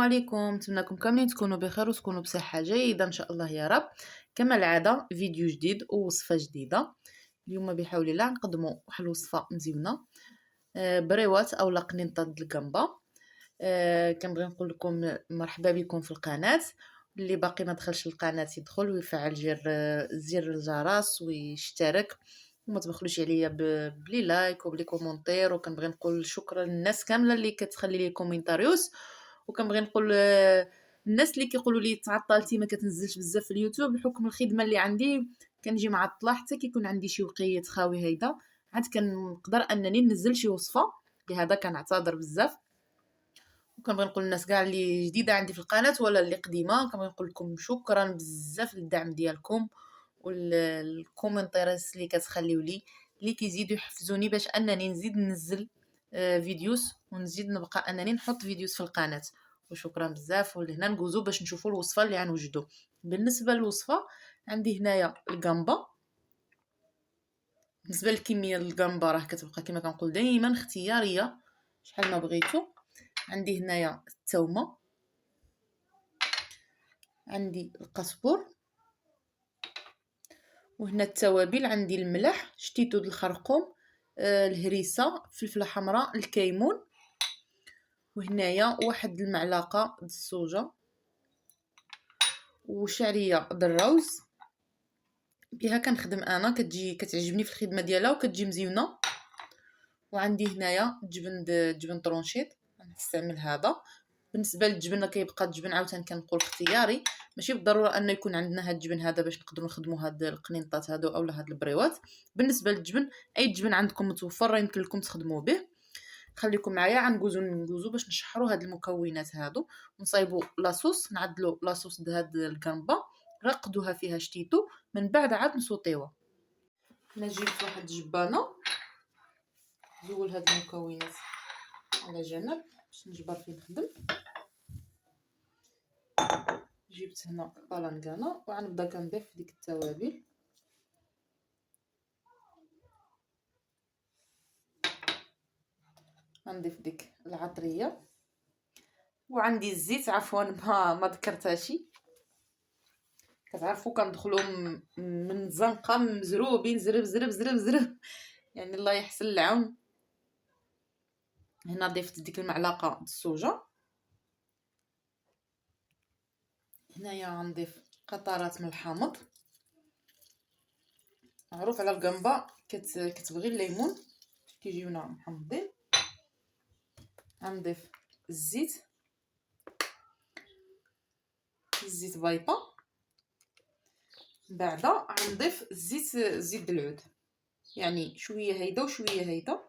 عليكم، نتمنىكم كاملين تكونوا بخير وتكونوا بصحة جيدة إن شاء الله يا رب. كما العادة فيديو جديد ووصفة جديدة. اليوم بحول الله نقدموا واحد الوصفة مزيونة، بريوات أو قنينطة القنبة. كنبغي نقول لكم مرحبا بكم في القناة. اللي باقي ما دخلش القناة يدخل ويفعل زر الجرس ويشترك، وما تبخلوش عليا بلي لايك وبلي كومونتير. وكنبغي نقول شكرا للناس كامله اللي كتخلي لي كومنتاريوس. وكنبغي نقول الناس اللي كيقولوا لي تعطلتي ما كتنزلش بزاف في اليوتيوب بحكم الخدمه اللي عندي، كنجي معطله حتى كيكون عندي شي وقيت خاوي هيدا عاد كنقدر انني ننزل شي وصفه. لهذا كنعتذر بزاف. وكنبغي نقول للناس كاع اللي جديده عندي في القناه ولا اللي قديمه، كنبغي نقول لكم شكرا بزاف للدعم ديالكم والكومنتيرات اللي كتخليو لي، اللي كيزيدوا يحفزوني باش انني نزيد ننزل فيديوز ونزيد نبقى انني نحط فيديوز في القناه. وشكرا بزاف. ولهنا ندوزو باش نشوفوا الوصفه اللي غنوجدوا. بالنسبه للوصفه عندي هنايا القنبه. بالنسبه للكميه القنبه راه كتبقى كما كنقول دائما اختياريه شحال ما بغيتو. عندي هنايا الثومه، عندي القزبر، وهنا التوابل عندي الملح، شتيتو د الخرقوم، الهريسه، فلفله حمراء، الكيمون، وهنايا واحد المعلقه د الصوجه، وشعريه د الروز. بها كنخدم انا، كتعجبني في الخدمه ديالها وكتجي مزيونه. وعندي هنايا جبن طرونشيط نستعمل هذا. بالنسبه للجبن كيبقى الجبن عاوتاني كنقول اختياري، ماشي بالضروره ان يكون عندنا هاد الجبن هذا باش نقدروا نخدموا هاد القنينطات هادو اولا هاد البريوات. بالنسبه للجبن اي جبن عندكم متوفر راه يمكن لكم تخدموا به. خليكم معايا غندوزو باش نشحروا هاد المكونات هادو ونصايبوا لاصوص. نعدلوا لاصوص د هاد الكرنبه، رقدوها فيها شتيتو، من بعد عاد نسوطيوها. انا جبت واحد الجبانه، زول هاد المكونات على جنب باش نجبر فيه نخدم. جبت هنا بالانغانا وغنبدا كنضيف ديك التوابل. غنضيف ديك العطريه، وعندي الزيت عفوا ما ذكرتهاشي. كتعرفوا كندخلوا من الزنقه مزروبين زرب زرب زرب زرب، يعني الله يحسن العون. هنا ضفت ديك المعلقه الصوجه. هنايا غنضيف قطرات من الحامض. معروف على القنبه كتبغي الليمون كيجيونا محمضين. غنضيف الزيت بيضه. بعدا غنضيف زيت العود، يعني شويه هيدا وشويه هيدا.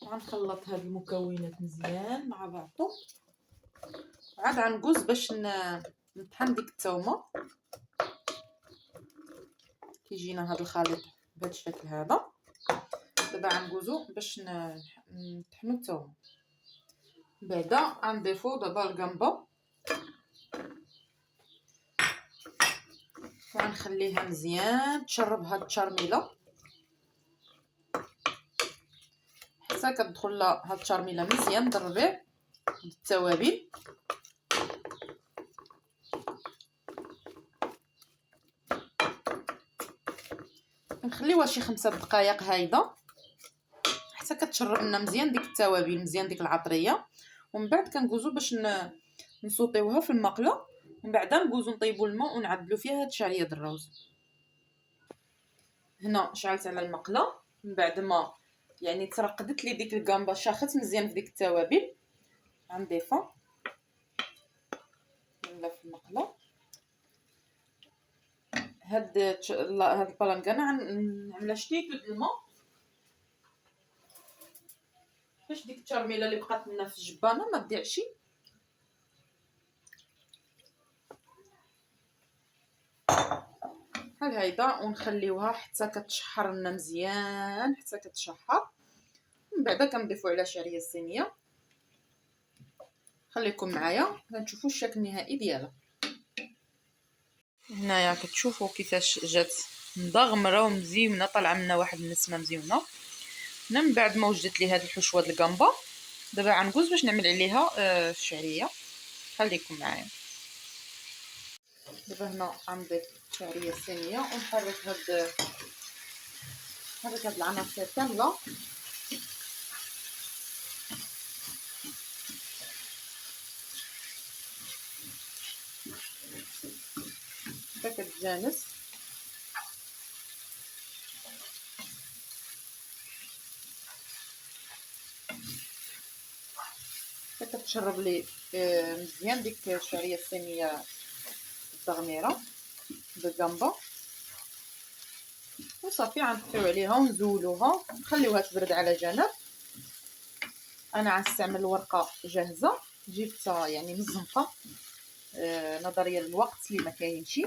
غنخلط هاد المكونات مزيان مع بعضهم. عاد غنقوز باش نطحن ديك الثومه. كيجينا هاد الخليط بهذا الشكل هذا. دابا غنقوزو باش نطحنو الثومه. بعدا غنضيفو دابا القنبه وغنخليها مزيان تشرب هاد التشرميله حتى كتدخل لها هاد التشرميله مزيان د الربيع د التوابل. كنخليوها شي 5 دقائق هايده حتى كتشرب لنا مزيان ديك التوابل مزيان ديك العطريه. ومن بعد كنقوزو باش نسوطيوها في المقله. ومن بعد نقوزو نطيبوا الماء ونعدلوا فيها هاد الشعريه د الروز. هنا شعلت على المقله. من بعد ما يعني ترقدت لي ديك القنبه شاخت مزيان في ديك التوابل، غنضيفها في المقله. هاد البالانغانا نعملها شتيتو د الماء باش ديك الترميله اللي بقات لنا في الجبانه ما تضيعش. بحال هيدا ونخليوها حتى كتشحر لنا مزيان حتى كتشحر. من بعد كنضيفوا على شعريه الصينيه. خليكم معايا غنشوفوا الشكل النهائي ديالها. هنايا كتشوفوا كيفاش جات مدغمره ومزيونه، طالعه منها واحد النسمه مزيونه. من بعد ما وجدت لي هاد الحشوه د الكامبا، دابا غنجوز باش نعمل عليها الشعريه. خليكم معايا. دابا هنا غنضيف الشعريه الصينيه ونحرك هاد العناصر كامله حتى كتجانس. حتى كتشرب لي مزيان ديك الشعريه الصينيه التغميره بالجامبا. وصافي غنطفيو عليها ونزولوها نخليوها تبرد على جنب. انا غنستعمل ورقه جاهزه جبتها يعني مزنقه نظريا للوقت اللي ما كاينش.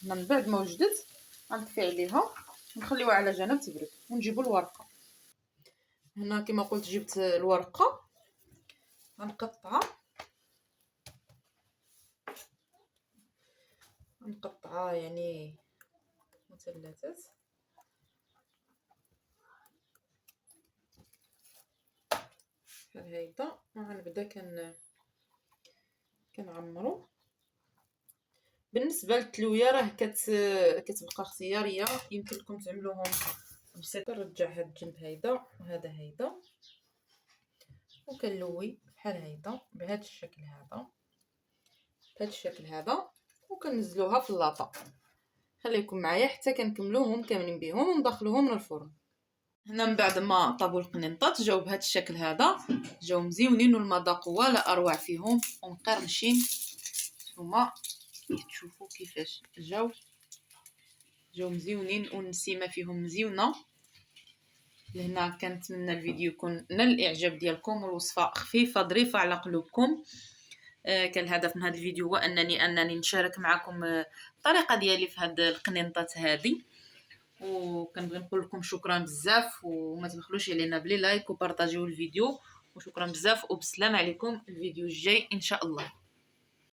من بعد ما وجدت غنطفي عليها ونخليوها على جنب تبرد ونجيبو الورقه. هنا كما قلت جبت الورقه غنقطعها يعني مثلثات بحال هيدا. وغنبدا كنعمرو. بالنسبه للتلويه راه كتبقى اختياريه، يمكن لكم تعملوهم بسيط. نرجع هاد الجنب هيدا وهذا هيدا وكنلوي بحال هيدا بهذا الشكل هذا وكنزلوها في اللاطه. خليكم معايا حتى كنكملوهم كاملين بهم وندخلوهم للفرن. هنا من بعد ما طابوا القنينطات جاو بهذا الشكل هذا، جاو مزيونين والمذاق ولا اروع فيهم ومقرمشين. نتوما تشوفوا كيفاش جاو مزيونين والنسيمه فيهم مزيونه. لهنا كنتمنى الفيديو يكون نال الاعجاب ديالكم والوصفه خفيفه ظريفه على قلوبكم. كان الهدف من هذا الفيديو هو انني نشارك معكم الطريقه ديالي في هاد القنينطات هذه. وكنبغي نقول لكم شكرا بزاف، وما تبخلوش علينا بلي لايك وبارطاجيو الفيديو. وشكرا بزاف وبسلام عليكم. الفيديو الجاي ان شاء الله.